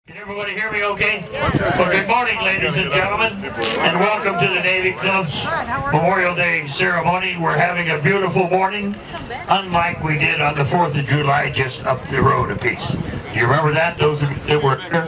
Can everybody hear me okay? Well, good morning, ladies and gentlemen, and welcome to the Navy Club's Memorial Day ceremony. We're having a beautiful morning, unlike we did on the 4th of July just up the road a piece. Do you remember that? Those of you that were here,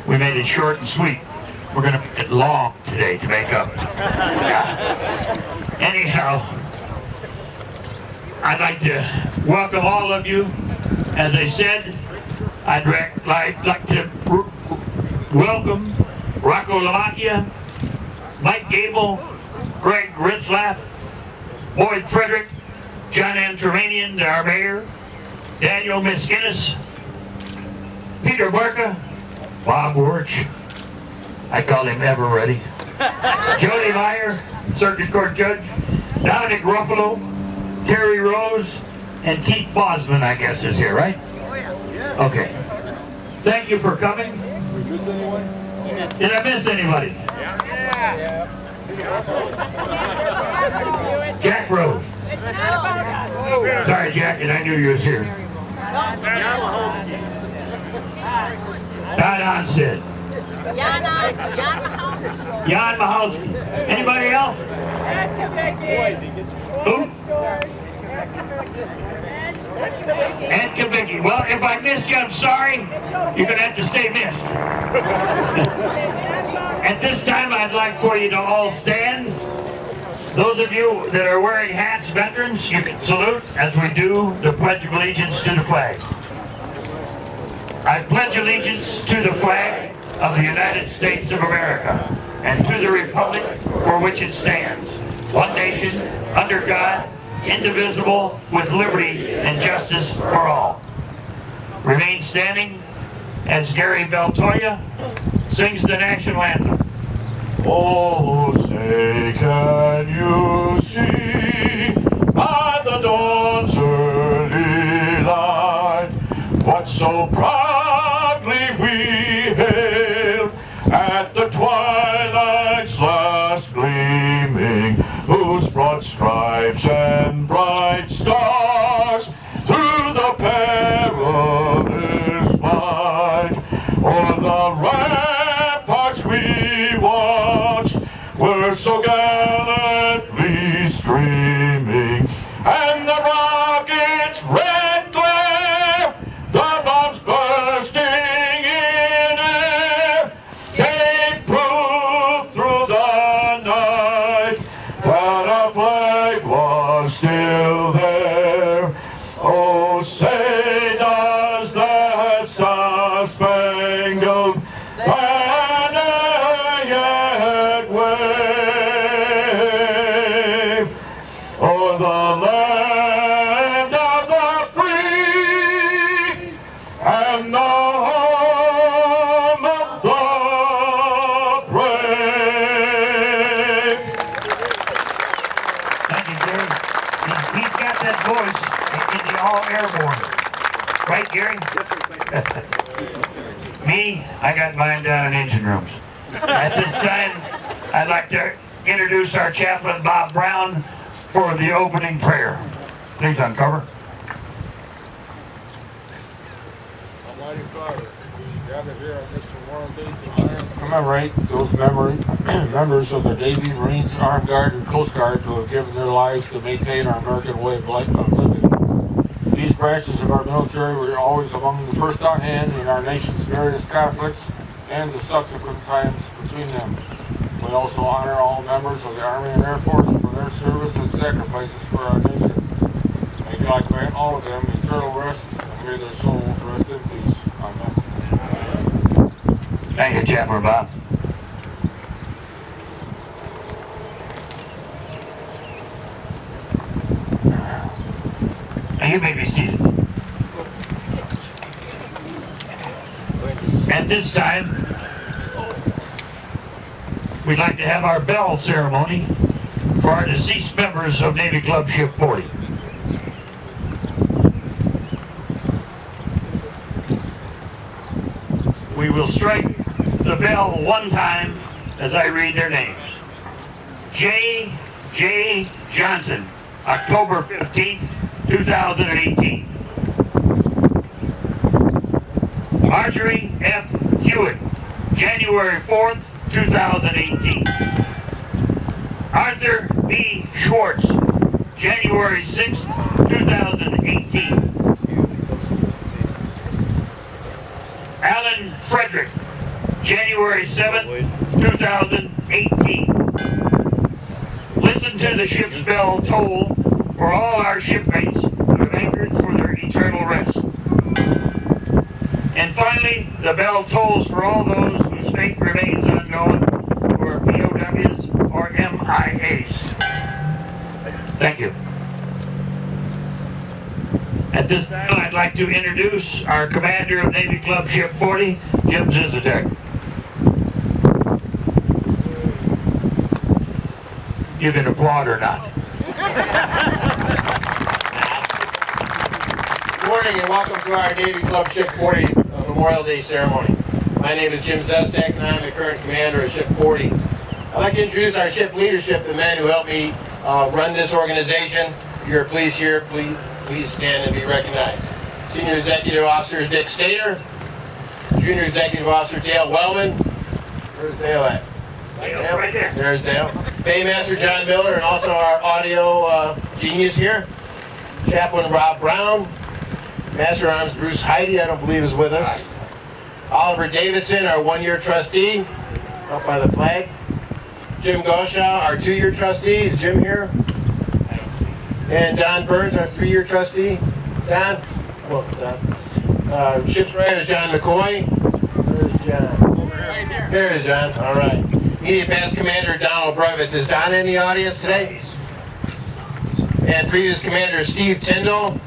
we made it short and sweet. We're going to make it long today to make up. Anyhow, I'd like to welcome all of you. As I said, I'd like to welcome Rocco Lamacchia, Mike Gable, Greg Ritzlaff, Boyd Frederick, John Antremanian, our mayor, Daniel Miskinnis, Peter Barca, Bob Wirch, I call him Ever Ready, Jody Meyer, Circuit Court Judge, Dominic Ruffalo, Terry Rose, and Keith Bosman, I guess, is here, right? Okay. Thank you for coming. Did I miss anybody? Jack Rose. Sorry, Jack, and I knew you was here. Don Onstead. Jan Mahalski. Anybody else? Who? And Kavicki. Well, if I missed you, I'm sorry. You're going to have to stay missed. At this time, I'd like for you to all stand. Those of you that are wearing hats, veterans, you can salute as we do the Pledge of Allegiance to the flag. I pledge allegiance to the flag of the United States of America and to the republic for which it stands, one nation, under God, indivisible, with liberty and justice for all. Remain standing as Gary Beltoya sings the national anthem. Oh, say can you see by the dawn's early light what so proudly we hailed at the twilight's last gleaming, whose broad stripes and bright stars through the perilous fight o'er the ramparts we watched were so gallantly streaming, and the rockets' red glare, the bombs bursting in air, gave proof through the night that our flag was still there. Oh, say does that star-spangled banner yet wave o'er the land of the free and the home of the brave? Thank you, Gary. He's got that voice in the all airborne. Right, Gary? Yes, sir. Me, I got mine down in engine rooms. At this time, I'd like to introduce our chaplain, Bob Brown, for the opening prayer. Please uncover. Almighty Father, gathered here on this Memorial Day to commemorate those members of the Navy, Marines, Armed Guard, and Coast Guard who have given their lives to maintain our American way of living. These branches of our military were always among the first on hand in our nation's various conflicts and the subsequent times between them. We also honor all members of the Army and Air Force for their service and sacrifices for our nation. May God grant all of them eternal rest, and may their souls rest in peace. Amen. Thank you, Chaplain Bob. Now you may be seated. At this time, we'd like to have our bell ceremony for our deceased members of Navy Club Ship 40. We will strike the bell one time as I read their names. J. Johnson, October 15th, 2018. Marjorie F. Hewitt, January 4th, 2018. Arthur B. Schwartz, January 6th, 2018. Alan Frederick, January 7th, 2018. Listen to the ship's bell toll for all our shipmates who have anchored for their eternal rest. And finally, the bell tolls for all those whose fate remains unknown, who are POWs or MIAs. Thank you. At this time, I'd like to introduce our commander of Navy Club Ship 40, Jim Zizitek. You can applaud or not. Good morning and welcome to our Navy Club Ship 40 Memorial Day ceremony. My name is Jim Zizitek and I'm the current commander of Ship 40. I'd like to introduce our ship leadership, the men who helped me run this organization. If you're pleased here, please stand and be recognized. Senior Executive Officer Dick Stater, Junior Executive Officer Dale Wellman. Where's Dale at? Dale, right there. There's Dale. Baymaster John Miller and also our audio genius here. Chaplain Rob Brown. Master Arms Bruce Heidi, I don't believe is with us. Oliver Davidson, our one-year trustee, up by the flag. Jim Goshaw, our two-year trustee. Is Jim here? And Don Burns, our three-year trustee. Don? Well, Don. Ship's writer is John McCoy. Where's John? Right there. There is John. All right. Immediate past Commander Donald Brevitz. Is Don in the audience today? And previous Commander Steve Tyndall.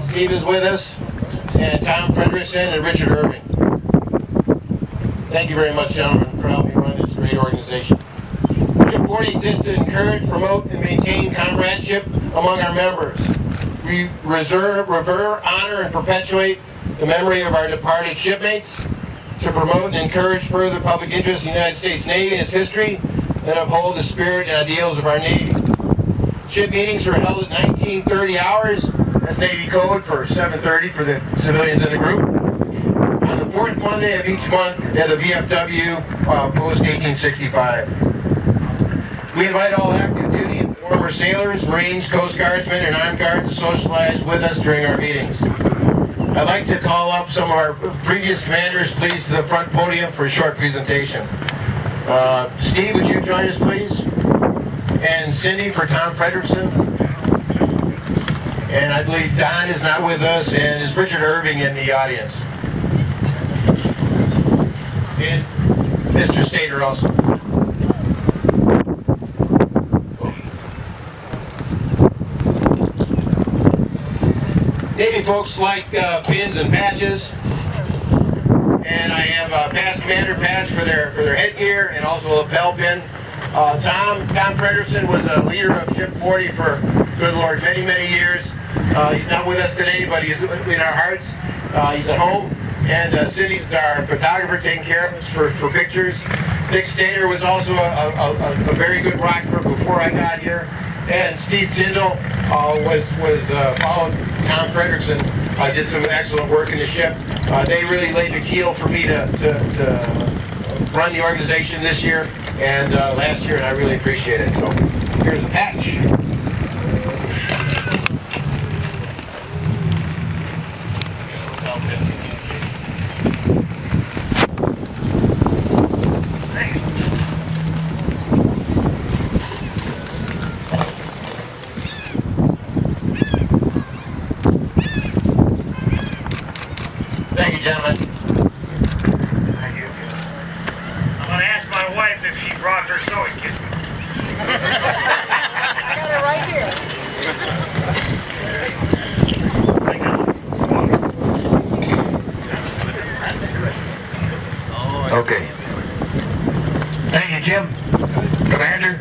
Steve is with us. And Tom Frederickson and Richard Irving. Thank you very much, gentlemen, for helping run this great organization. Ship 40 exists to encourage, promote, and maintain comradeship among our members. We revere, honor, and perpetuate the memory of our departed shipmates, to promote and encourage further public interest in the United States Navy and its history, and uphold the spirit and ideals of our Navy. Ship meetings are held at 1930 hours, that's Navy code for 7:30 for the civilians in the group, on the fourth Monday of each month at the VFW post 1865. We invite all active duty and former sailors, Marines, Coast Guardsmen, and armed guards to socialize with us during our meetings. I'd like to call up some of our previous commanders, please, to the front podium for a short presentation. Steve, would you join us, please? And Cindy for Tom Frederickson. And I believe Don is not with us, and is Richard Irving in the audience? And Mr. Stater also. Navy folks like pins and patches, and I have a past commander patch for their headgear and also a lapel pin. Tom Frederickson was a leader of Ship 40 for, good Lord, many years. He's not with us today, but he's in our hearts. He's at home. And Cindy, our photographer, taking care of us for pictures. Dick Stater was also a very good rocker before I got here. And Steve Tyndall followed Tom Frederickson. Did some excellent work in the ship. They really laid the keel for me to run the organization this year and last year, and I really appreciate it. So here's a patch. Thank you, gentlemen. Thank you. I'm going to ask my wife if she brought her sewing kit. I got it right here. Okay. Thank you, Jim. Commander.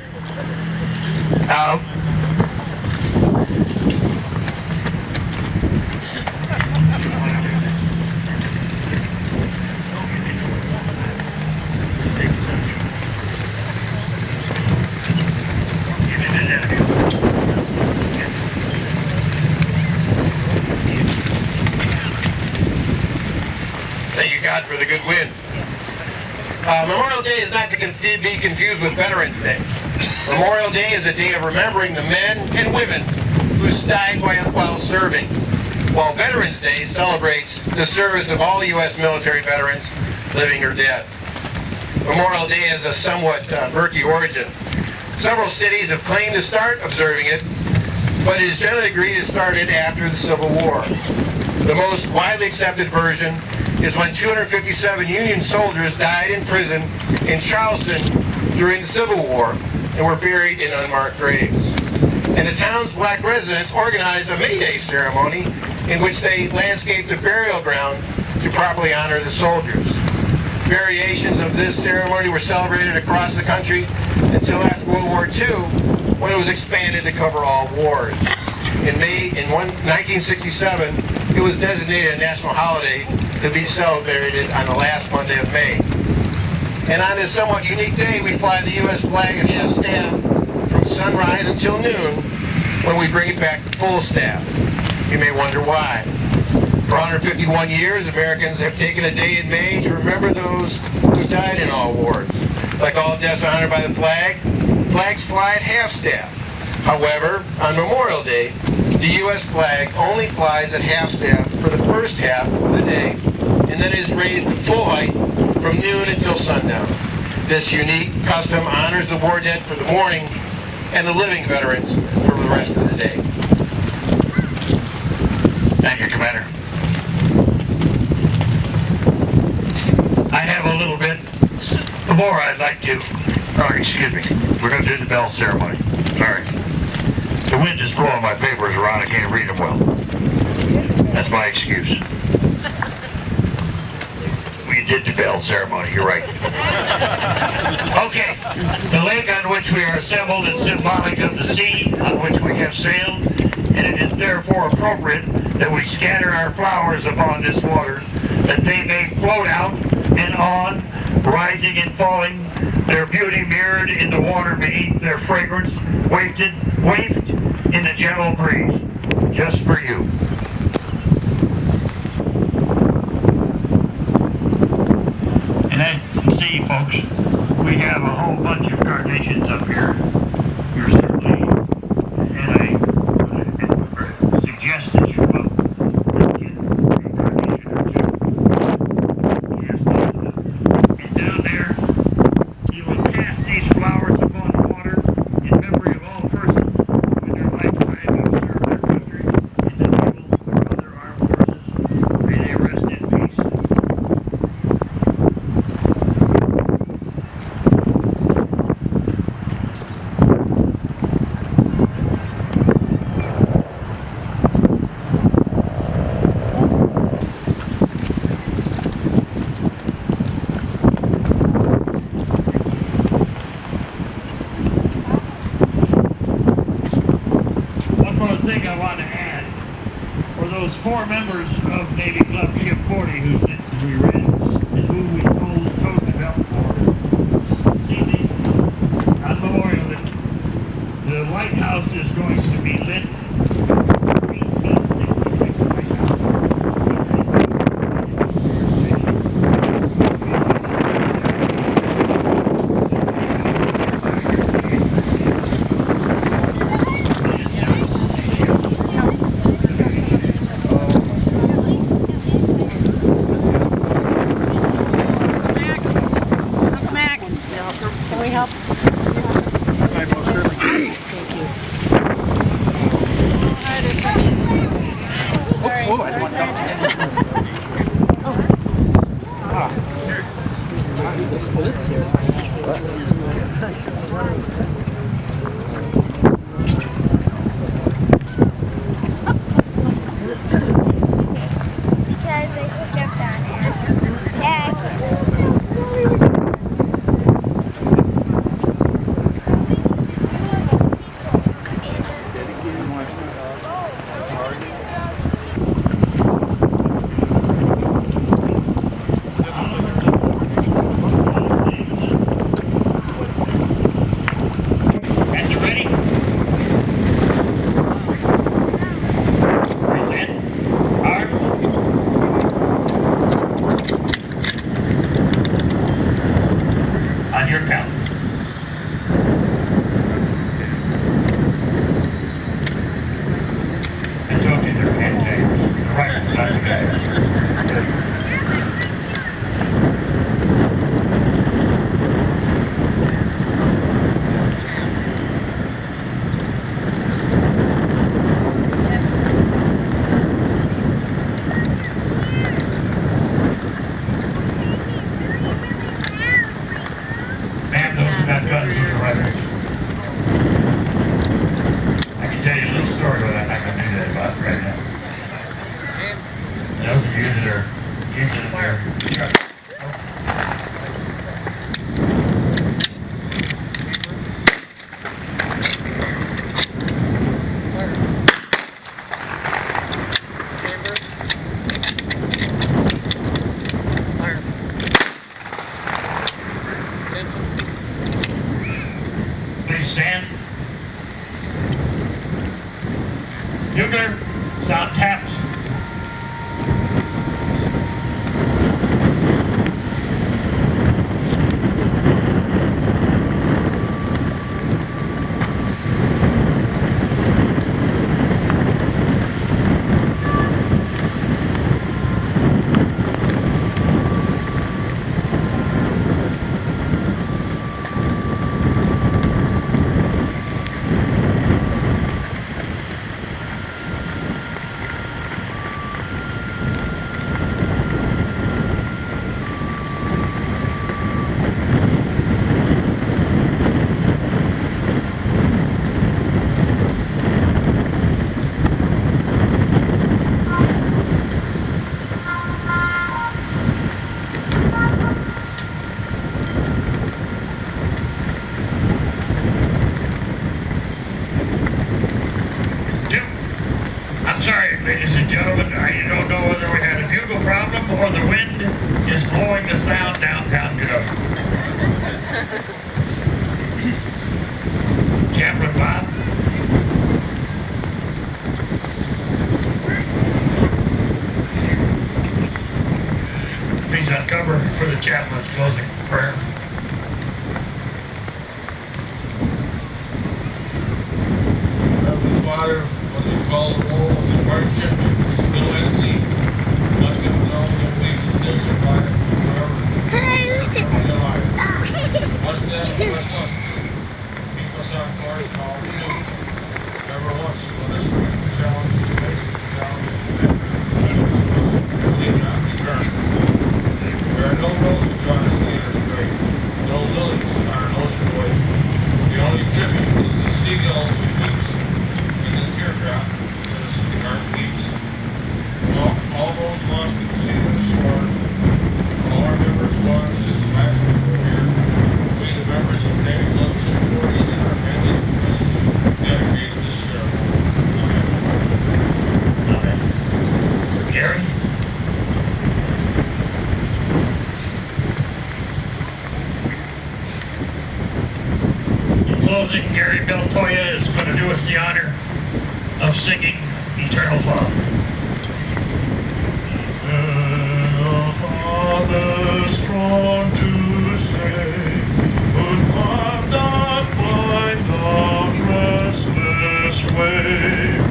Thank you, God, for the good wind. Memorial Day is not to be confused with Veterans Day. Memorial Day is a day of remembering the men and women who died while serving, while Veterans Day celebrates the service of all U.S. military veterans, living or dead. Memorial Day has a somewhat murky origin. Several cities have claimed to start observing it, but it is generally agreed it started after the Civil War. The most widely accepted version is when 257 Union soldiers died in prison in Charleston during the Civil War and were buried in unmarked graves. And the town's black residents organized a May Day ceremony in which they landscaped the burial ground to properly honor the soldiers. Variations of this ceremony were celebrated across the country until after World War II, when it was expanded to cover all wars. In 1967, it was designated a national holiday to be celebrated on the last Monday of May. And on this somewhat unique day, we fly the U.S. flag at half staff from sunrise until noon, when we bring it back to full staff. You may wonder why. For 151 years, Americans have taken a day in May to remember those who died in all wars. Like all deaths honored by the flag, flags fly at half staff. However, on Memorial Day, the U.S. flag only flies at half staff for the first half of the day, and then is raised to full height from noon until sundown. This unique custom honors the war dead for the morning and the living veterans for the rest of the day. Thank you, Commander. I have a little bit more I'd like to, excuse me, we're going to do the bell ceremony. Sorry. The wind is blowing my papers around, I can't read them well. That's my excuse. We did the bell ceremony, you're right. Okay, the lake on which we are assembled is symbolic of the sea on which we have sailed, and it is therefore appropriate that we scatter our flowers upon this water, that they may float out and on, rising and falling, their beauty mirrored in the water beneath, their fragrance wafted in the gentle breeze, just for you. And as you can see, folks, we have a whole bunch of carnations up here. You're certainly, and I suggest that you get a carnation or two. Yes, and down there, you will cast these flowers upon the water in memory of all persons who in their lifetime have served their country in the naval or other armed forces. May they rest in peace. Thing I want to add, for those 4 members of Navy Club Ship 40 whose names we read and who we towed the belt for, this evening on Memorial Day, the lighthouse is going to be lit. 1866 lighthouse. Can we help? I most certainly can. Thank you. Because they stepped on it. Yeah. on your count. I told you they're hand tags. The right side of the guys. Man, those who got guns with the right. I can tell you a little story, but I'm not going to do that about right now. Those of you that are using their truck. Please stand. Bugler, sound taps. I'm sorry, ladies and gentlemen, I don't know whether we had a bugle problem or the wind is blowing the sound downtown Kenosha. Chaplain Bob? Please uncover for the chaplain's closing prayer. Heavenly Father, when you call the roll of the hardship, still at sea, let them know that we can still survive forever in their life. Bless them, bless us too. Keep us on course in all we do. Never once let us forget the challenges faced, the challenges met. Let us believe not return. There are no roses on the Sailor's grave, no lilies on an ocean wave. The only tribute is the seagull sweeps and the teardrop that a sweetheart weeps. All those lost at sea and shore, all our members lost since last we were here. We, the members of Navy Club 640 and our family dedicate this ceremony. Amen. Amen. Gary? In closing, Gary Beltoya is going to do us the honor of singing Eternal Father. Father strong to save, whose love doth blind the restless wave,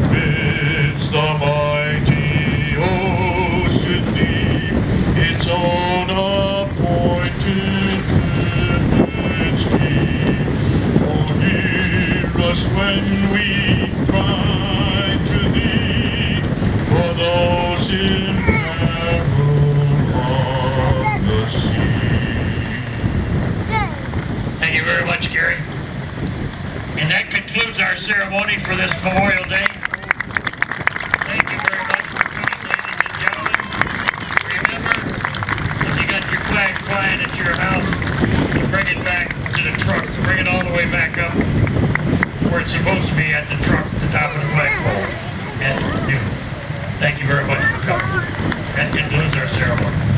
bids the mighty ocean leave its own appointed limits keep. Oh, hear us when we cry to thee, for those in Thank you very much, Gary. And that concludes our ceremony for this Memorial Day. Thank you very much for coming, ladies and gentlemen. Remember, if you got your flag flying at your house, bring it back to the truck. Bring it all the way back up where it's supposed to be, at the truck, the top of the flagpole. And thank you very much for coming. That concludes our ceremony.